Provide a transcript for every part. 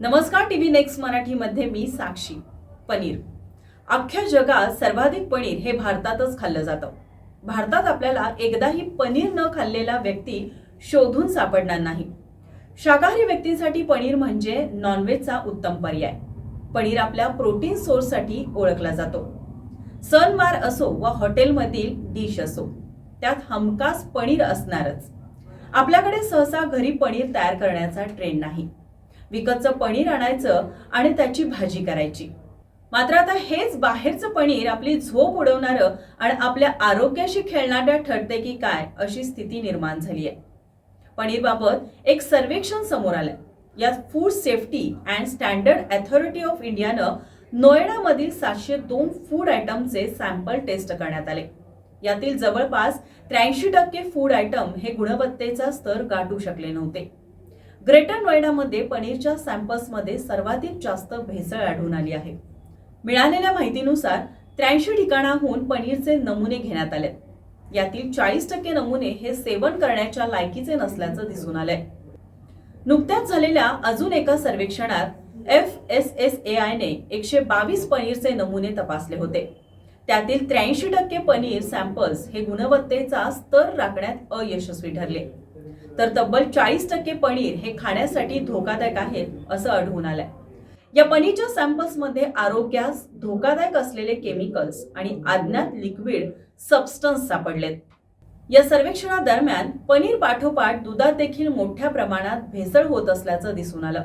नमस्कार, TV next मराठीमध्ये मी साक्षी. पनीर अख्ख्या जगात सर्वाधिक पनीर हे भारतातच खाल्लं जातं. भारतात आपल्याला एकदाही पनीर न खाल्लेला व्यक्ती शोधून सापडणार नाही. शाकाहारी व्यक्तींसाठी पनीर म्हणजे नॉनव्हेजचा उत्तम पर्याय. पनीर आपल्या प्रोटीन सोर्ससाठी ओळखला जातो. सणवार असो व हॉटेलमधील डिश असो, त्यात हमखास पनीर असणारच. आपल्याकडे सहसा घरी पनीर तयार करण्याचा ट्रेंड नाही. विकतचं पनीर आणायचं आणि त्याची भाजी करायची. मात्र आता हेच बाहेरचं पनीर आपली झोप उडवणारं आणि आपल्या आरोग्याशी खेळणारं ठरते की काय, अशी स्थिती निर्माण झाली आहे. पनीरबाबत एक सर्वेक्षण समोर आलंय. यात food safety and standard authority of इंडियानं नोएडामधील 702 फूड आयटमचे सॅम्पल टेस्ट करण्यात आले. यातील जवळपास 83% फूड आयटम हे गुणवत्तेचा स्तर गाठू शकले नव्हते. ग्रेटर नोएडामध्ये पनीरच्या सॅम्पल्समध्ये सर्वाधिक जास्त भेसळ आढळून आली आहे. मिळालेल्या माहितीनुसार 83 ठिकाणाहून पनीरचे नमुने घेण्यात आले. यातील 40% नमुने हे सेवन करण्याच्या लायकीचे नसल्याचं दिसून आलंय. नुकत्याच झालेल्या अजून एका सर्वेक्षणात FSSAI ने 122 पनीरचे नमुने तपासले होते. त्यातील 83% पनीर सॅम्पल्स हे गुणवत्तेचा स्तर राखण्यात अयशस्वी ठरले. तर तब्बल 40% पनीर हे खाण्यासाठी धोकादायक आहे असं आढळून आलंय. या पनीरच्या सॅम्पल्समध्ये आरोग्यास धोकादायक असलेले केमिकल्स आणि अज्ञात लिक्विड सबस्टन्स सापडलेत. या सर्वेक्षणादरम्यान पनीर पाठोपाठ दुधात देखील मोठ्या प्रमाणात भेसळ होत असल्याचं दिसून आलं.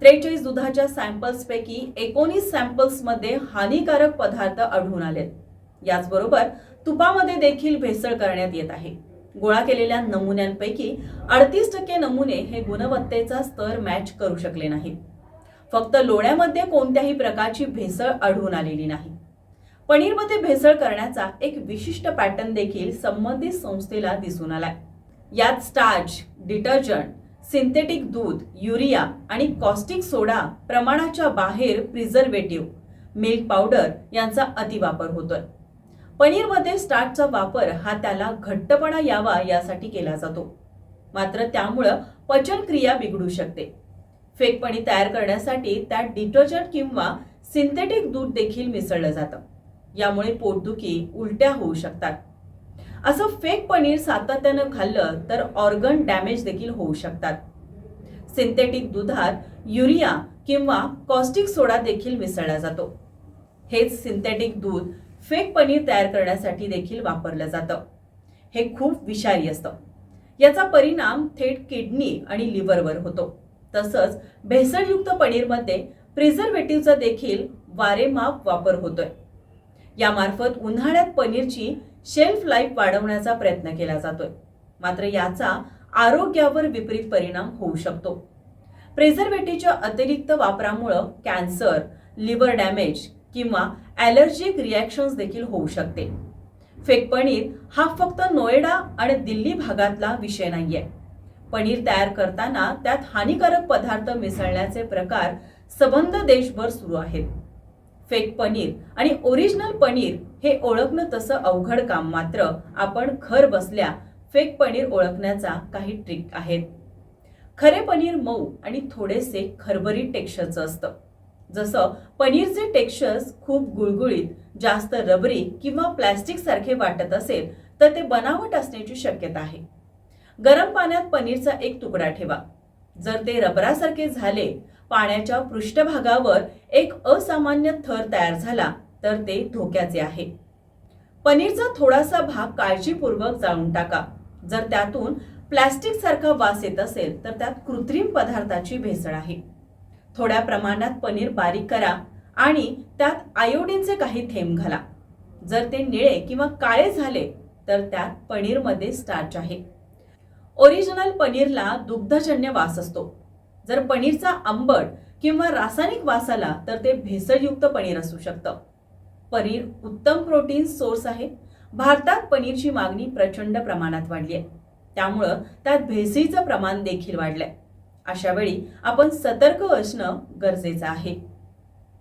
43 दुधाच्या सॅम्पल्सपैकी 19 सॅम्पल्समध्ये हानिकारक पदार्थ आढळून आलेत. याचबरोबर तुपामध्ये देखील भेसळ करण्यात येत आहे. गोळा केलेल्या नमुन्यांपैकी 38% नमुने हे गुणवत्तेचा स्तर मॅच करू शकले नाहीत. फक्त लोण्यामध्ये कोणत्याही प्रकारची भेसळ आढळून आलेली नाही. पनीरमध्ये भेसळ करण्याचा एक विशिष्ट पॅटर्न देखील संबंधित संस्थेला दिसून आलाय. यात स्टार्च, डिटर्जंट, सिंथेटिक दूध, युरिया आणि कॉस्टिक सोडा प्रमाणाच्या बाहेर प्रिझर्वेटिव्ह, मिल्क पावडर यांचा अतिवापर होतोय. पनीरमध्ये स्टार्चचा वापर हा त्याला घट्टपणा यावा यासाठी केला जातो. मात्र त्यामुळं पचनक्रिया बिघडू शकते. फेक पनीर तयार करण्यासाठी त्यात डिटर्जंट किंवा सिंथेटिक दूध देखील मिसळलं जातं. यामुळे पोटदुखी, उलट्या होऊ शकतात. असं फेक पनीर सातत्यानं खाल्लं तर ऑर्गन डॅमेज देखील होऊ शकतात. सिंथेटिक दुधात युरिया किंवा कॉस्टिक सोडा देखील मिसळला जातो. हेच सिंथेटिक दूध फेक पनीर तयार करण्यासाठी देखील वापरलं जातं. हे खूप विषारी असतं. याचा परिणाम थेट किडनी आणि लिव्हरवर होतो. तसंच भेसळयुक्त पनीरमध्ये प्रिझर्वेटिव्हचा देखील वारेमाप वापर होतोय. यामार्फत उन्हाळ्यात पनीरची शेल्फ लाईफ वाढवण्याचा प्रयत्न केला जातोय. मात्र याचा आरोग्यावर विपरीत परिणाम होऊ शकतो. प्रिझर्वेटिव्हच्या अतिरिक्त वापरामुळे कॅन्सर, लिव्हर डॅमेज किंवा ॲलर्जिक रिॲक्शन्स देखील होऊ शकते. फेक पनीर हा फक्त नोएडा आणि दिल्ली भागातला विषय नाहीये. पनीर तयार करताना त्यात हानिकारक पदार्थ मिसळण्याचे प्रकार सबंध देशभर सुरू आहेत. फेक पनीर आणि ओरिजिनल पनीर हे ओळखणं तसं अवघड काम. मात्र आपण घर बसल्या फेक पनीर ओळखण्याचा काही ट्रिक आहेत. खरे पनीर मऊ आणि थोडेसे खरबरीत टेक्स्चरचं असतं. जसं पनीरचे टेक्स्चर्स खूप गुळगुळीत, जास्त रबरी किंवा प्लॅस्टिक सारखे वाटत असेल तर ते बनावट असण्याची शक्यता आहे. गरम पाण्यात पनीरचा एक तुकडा ठेवा. जर ते रबरासारखे झाले, पाण्याच्या पृष्ठभागावर एक असामान्य थर तयार झाला तर ते धोक्याचे आहे. पनीरचा थोडासा भाग काळजीपूर्वक जाळून टाका. जर त्यातून प्लॅस्टिक सारखा वास येत असेल तर त्यात कृत्रिम पदार्थाची भेसळ आहे. थोड्या प्रमाणात पनीर बारीक करा आणि त्यात आयोडीनचे काही थेंब घाला. जर ते निळे किंवा काळे झाले तर त्यात पनीरमध्ये स्टार्च आहे. ओरिजिनल पनीरला दुग्धजन्य वास असतो. जर पनीरचा आंबट किंवा रासायनिक वास आला तर ते भेसळयुक्त पनीर असू शकतं. पनीर उत्तम प्रोटीन सोर्स आहे. भारतात पनीरची मागणी प्रचंड प्रमाणात वाढली आहे. त्यामुळं त्यात भेसळीचं प्रमाण देखील वाढलंय. अशा वेळी आपण सतर्क असणं गरजेचं आहे.